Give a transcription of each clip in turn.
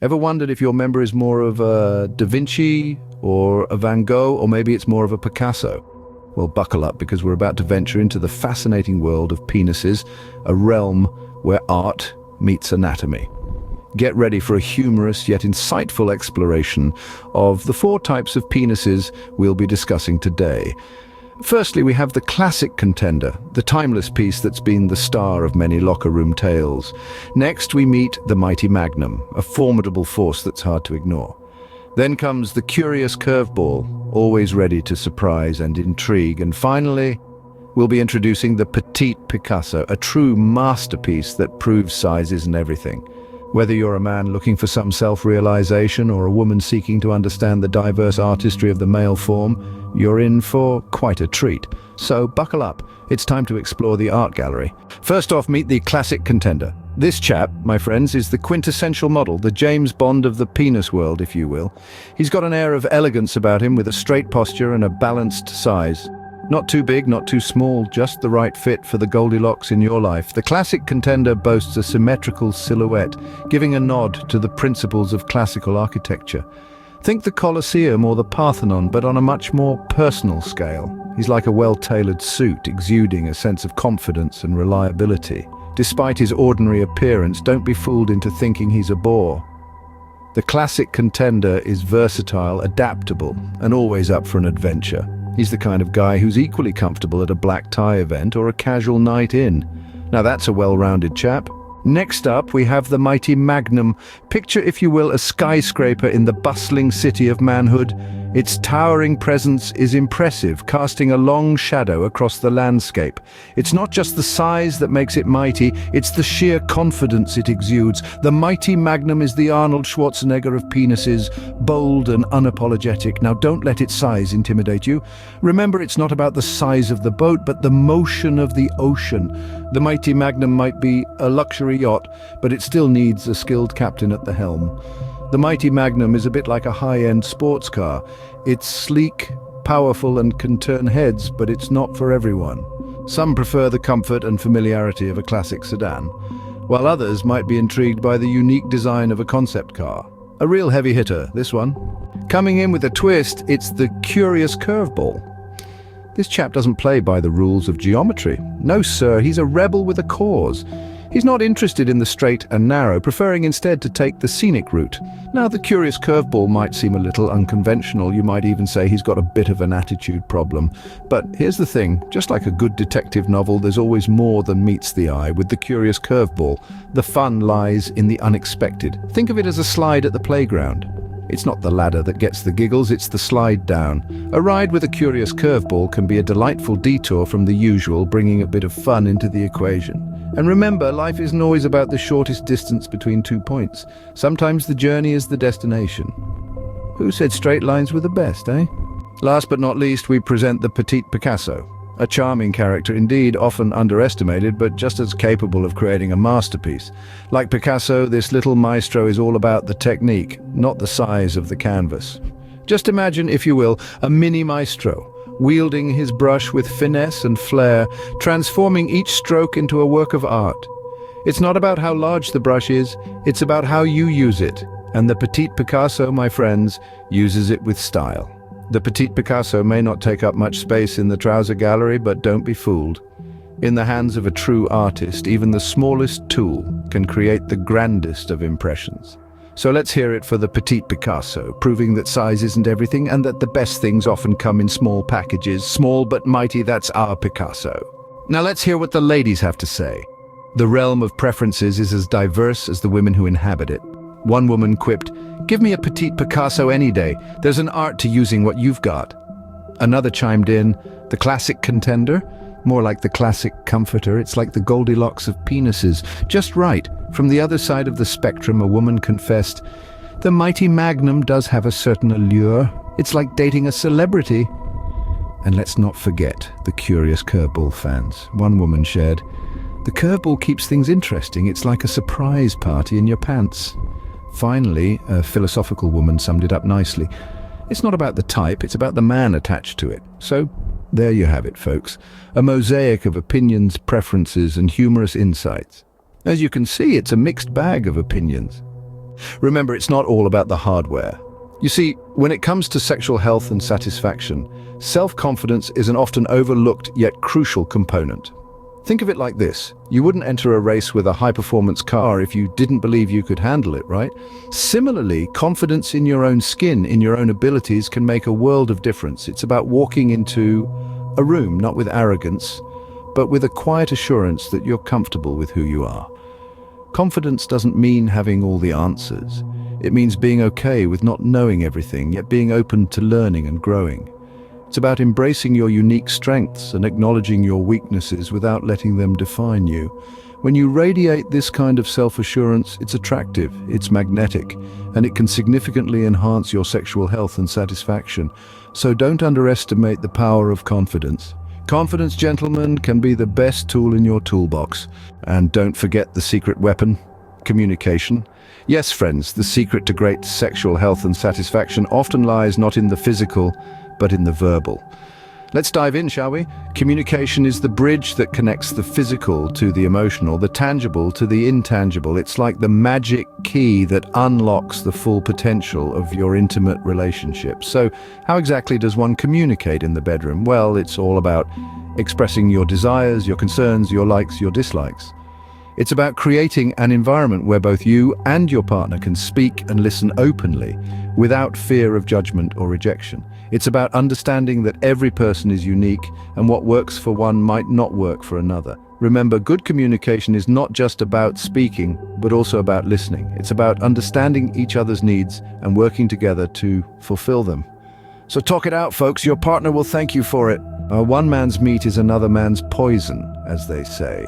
Ever wondered if your member is more of a Da Vinci or a Van Gogh, or maybe it's more of a Picasso? Well, buckle up, because we're about to venture into the fascinating world of penises, a realm where art meets anatomy. Get ready for a humorous yet insightful exploration of the 4 types of penises we'll be discussing today. Firstly, we have the classic contender, the timeless piece that's been the star of many locker room tales. Next, we meet the mighty magnum, a formidable force that's hard to ignore. Then comes the curious curveball, always ready to surprise and intrigue. And finally, we'll be introducing the petite Picasso, a true masterpiece that proves size isn't everything. Whether you're a man looking for some self-realization or a woman seeking to understand the diverse artistry of the male form, you're in for quite a treat. So buckle up, it's time to explore the art gallery. First off, meet the classic contender. This chap, my friends, is the quintessential model, the James Bond of the penis world, if you will. He's got an air of elegance about him, with a straight posture and a balanced size. Not too big, not too small, just the right fit for the Goldilocks in your life. The classic contender boasts a symmetrical silhouette, giving a nod to the principles of classical architecture. Think the Colosseum or the Parthenon, but on a much more personal scale. He's like a well-tailored suit, exuding a sense of confidence and reliability. Despite his ordinary appearance, don't be fooled into thinking he's a bore. The classic contender is versatile, adaptable, and always up for an adventure. He's the kind of guy who's equally comfortable at a black tie event or a casual night in. Now that's a well-rounded chap. Next up, we have the mighty magnum. Picture, if you will, a skyscraper in the bustling city of manhood. Its towering presence is impressive, casting a long shadow across the landscape. It's not just the size that makes it mighty, it's the sheer confidence it exudes. The mighty magnum is the Arnold Schwarzenegger of penises, bold and unapologetic. Now don't let its size intimidate you. Remember, it's not about the size of the boat, but the motion of the ocean. The mighty magnum might be a luxury yacht, but it still needs a skilled captain at the helm. The mighty magnum is a bit like a high-end sports car. It's sleek, powerful, and can turn heads, but it's not for everyone. Some prefer the comfort and familiarity of a classic sedan, while others might be intrigued by the unique design of a concept car. A real heavy hitter, this one. Coming in with a twist, it's the curious curveball. This chap doesn't play by the rules of geometry. No, sir, he's a rebel with a cause. He's not interested in the straight and narrow, preferring instead to take the scenic route. Now, the curious curveball might seem a little unconventional. You might even say he's got a bit of an attitude problem. But here's the thing, just like a good detective novel, there's always more than meets the eye with the curious curveball. The fun lies in the unexpected. Think of it as a slide at the playground. It's not the ladder that gets the giggles, it's the slide down. A ride with a curious curveball can be a delightful detour from the usual, bringing a bit of fun into the equation. And remember, life isn't always about the shortest distance between 2 points. Sometimes the journey is the destination. Who said straight lines were the best, eh? Last but not least, we present the petite Picasso. A charming character indeed, often underestimated, but just as capable of creating a masterpiece. Like Picasso, this little maestro is all about the technique, not the size of the canvas. Just imagine, if you will, a mini maestro, wielding his brush with finesse and flair, transforming each stroke into a work of art. It's not about how large the brush is, it's about how you use it. And the petite Picasso, my friends, uses it with style. The petite Picasso may not take up much space in the trouser gallery, but don't be fooled. In the hands of a true artist, even the smallest tool can create the grandest of impressions. So let's hear it for the petite Picasso, proving that size isn't everything and that the best things often come in small packages. Small but mighty, that's our Picasso. Now let's hear what the ladies have to say. The realm of preferences is as diverse as the women who inhabit it. One woman quipped, "Give me a petite Picasso any day. There's an art to using what you've got." Another chimed in, "The classic contender? More like the classic comforter. It's like the Goldilocks of penises. Just right." From the other side of the spectrum, a woman confessed, "The mighty magnum does have a certain allure. It's like dating a celebrity." And let's not forget the curious curveball fans. One woman shared, "The curveball keeps things interesting. It's like a surprise party in your pants." Finally, a philosophical woman summed it up nicely. It's not about the type, it's about the man attached to it. So, there you have it, folks. A mosaic of opinions, preferences, and humorous insights. As you can see, it's a mixed bag of opinions. Remember, it's not all about the hardware. You see, when it comes to sexual health and satisfaction, self-confidence is an often overlooked yet crucial component. Think of it like this. You wouldn't enter a race with a high-performance car if you didn't believe you could handle it, right? Similarly, confidence in your own skin, in your own abilities, can make a world of difference. It's about walking into a room, not with arrogance, but with a quiet assurance that you're comfortable with who you are. Confidence doesn't mean having all the answers. It means being okay with not knowing everything, yet being open to learning and growing. It's about embracing your unique strengths and acknowledging your weaknesses without letting them define you. When you radiate this kind of self-assurance, it's attractive, it's magnetic, and it can significantly enhance your sexual health and satisfaction. So don't underestimate the power of confidence. Confidence, gentlemen, can be the best tool in your toolbox. And don't forget the secret weapon: communication. Yes, friends, the secret to great sexual health and satisfaction often lies not in the physical, but in the verbal. Let's dive in, shall we? Communication is the bridge that connects the physical to the emotional, the tangible to the intangible. It's like the magic key that unlocks the full potential of your intimate relationship. So, how exactly does one communicate in the bedroom? Well, it's all about expressing your desires, your concerns, your likes, your dislikes. It's about creating an environment where both you and your partner can speak and listen openly, without fear of judgment or rejection. It's about understanding that every person is unique, and what works for one might not work for another. Remember, good communication is not just about speaking, but also about listening. It's about understanding each other's needs and working together to fulfill them. So talk it out, folks. Your partner will thank you for it. One man's meat is another man's poison, as they say.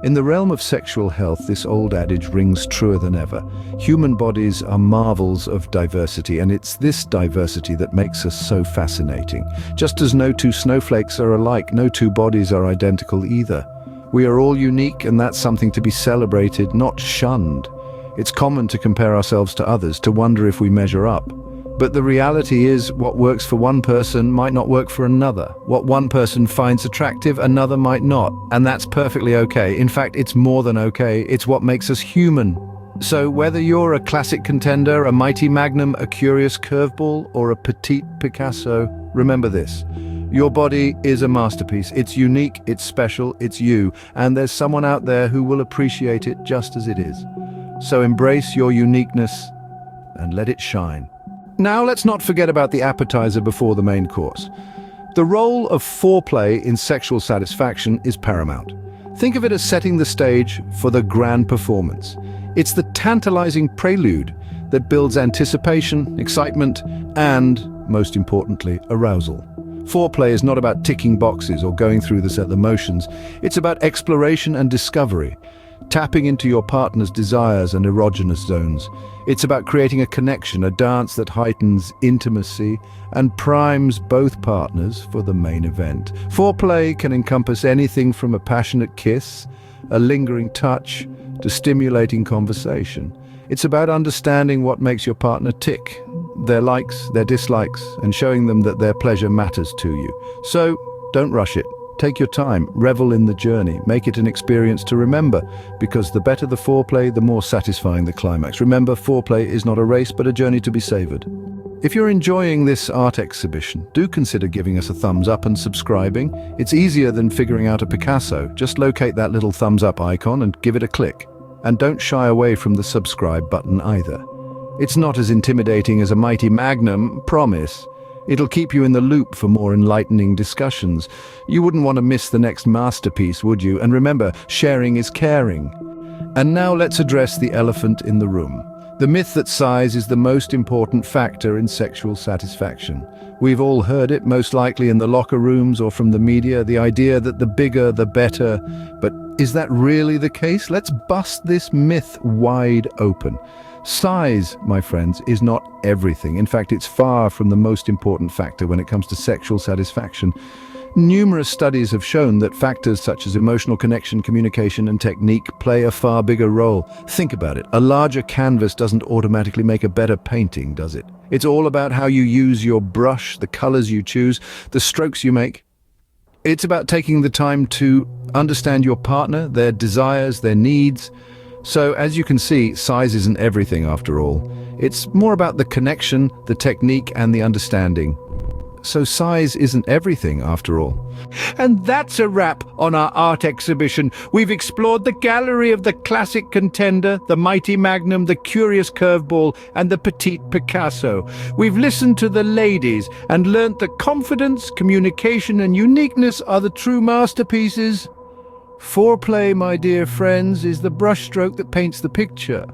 In the realm of sexual health, this old adage rings truer than ever. Human bodies are marvels of diversity, and it's this diversity that makes us so fascinating. Just as no two snowflakes are alike, no two bodies are identical either. We are all unique, and that's something to be celebrated, not shunned. It's common to compare ourselves to others, to wonder if we measure up. But the reality is, what works for one person might not work for another. What one person finds attractive, another might not. And that's perfectly okay. In fact, it's more than okay. It's what makes us human. So whether you're a classic contender, a mighty magnum, a curious curveball, or a petite Picasso, remember this: your body is a masterpiece. It's unique, it's special, it's you. And there's someone out there who will appreciate it just as it is. So embrace your uniqueness and let it shine. Now let's not forget about the appetizer before the main course. The role of foreplay in sexual satisfaction is paramount. Think of it as setting the stage for the grand performance. It's the tantalizing prelude that builds anticipation, excitement, and, most importantly, arousal. Foreplay is not about ticking boxes or going through the set of motions. It's about exploration and discovery, tapping into your partner's desires and erogenous zones. It's about creating a connection, a dance that heightens intimacy and primes both partners for the main event. Foreplay can encompass anything from a passionate kiss, a lingering touch, to stimulating conversation. It's about understanding what makes your partner tick, their likes, their dislikes, and showing them that their pleasure matters to you. So, don't rush it. Take your time, revel in the journey, make it an experience to remember, because the better the foreplay, the more satisfying the climax. Remember, foreplay is not a race, but a journey to be savored. If you're enjoying this art exhibition, do consider giving us a thumbs up and subscribing. It's easier than figuring out a Picasso. Just locate that little thumbs up icon and give it a click. And don't shy away from the subscribe button either. It's not as intimidating as a mighty magnum, promise. It'll keep you in the loop for more enlightening discussions. You wouldn't want to miss the next masterpiece, would you? And remember, sharing is caring. And now let's address the elephant in the room. The myth that size is the most important factor in sexual satisfaction. We've all heard it, most likely in the locker rooms or from the media, the idea that the bigger, the better. But is that really the case? Let's bust this myth wide open. Size, my friends, is not everything. In fact, it's far from the most important factor when it comes to sexual satisfaction. Numerous studies have shown that factors such as emotional connection, communication, and technique play a far bigger role. Think about it. A larger canvas doesn't automatically make a better painting, does it? It's all about how you use your brush, the colors you choose, the strokes you make. It's about taking the time to understand your partner, their desires, their needs, So as you can see, size isn't everything after all. It's more about the connection, the technique, and the understanding. So size isn't everything after all. And that's a wrap on our art exhibition. We've explored the gallery of the classic contender, the mighty magnum, the curious curveball, and the petite Picasso. We've listened to the ladies and learnt that confidence, communication, and uniqueness are the true masterpieces. Foreplay, my dear friends, is the brushstroke that paints the picture.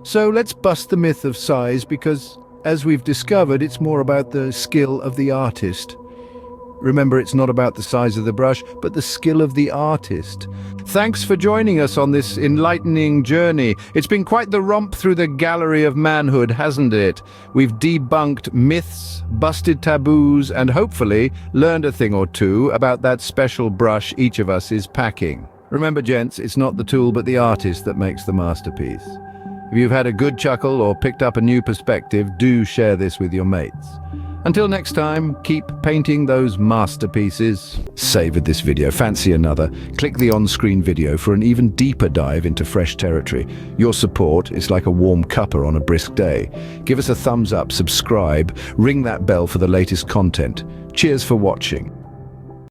So let's bust the myth of size, because, as we've discovered, it's more about the skill of the artist. Remember, it's not about the size of the brush, but the skill of the artist. Thanks for joining us on this enlightening journey. It's been quite the romp through the gallery of manhood, hasn't it? We've debunked myths, busted taboos, and hopefully learned a thing or two about that special brush each of us is packing. Remember, gents, it's not the tool but the artist that makes the masterpiece. If you've had a good chuckle or picked up a new perspective, do share this with your mates. Until next time, keep painting those masterpieces. Savored this video, fancy another? Click the on-screen video for an even deeper dive into fresh territory. Your support is like a warm cuppa on a brisk day. Give us a thumbs up, subscribe, ring that bell for the latest content. Cheers for watching.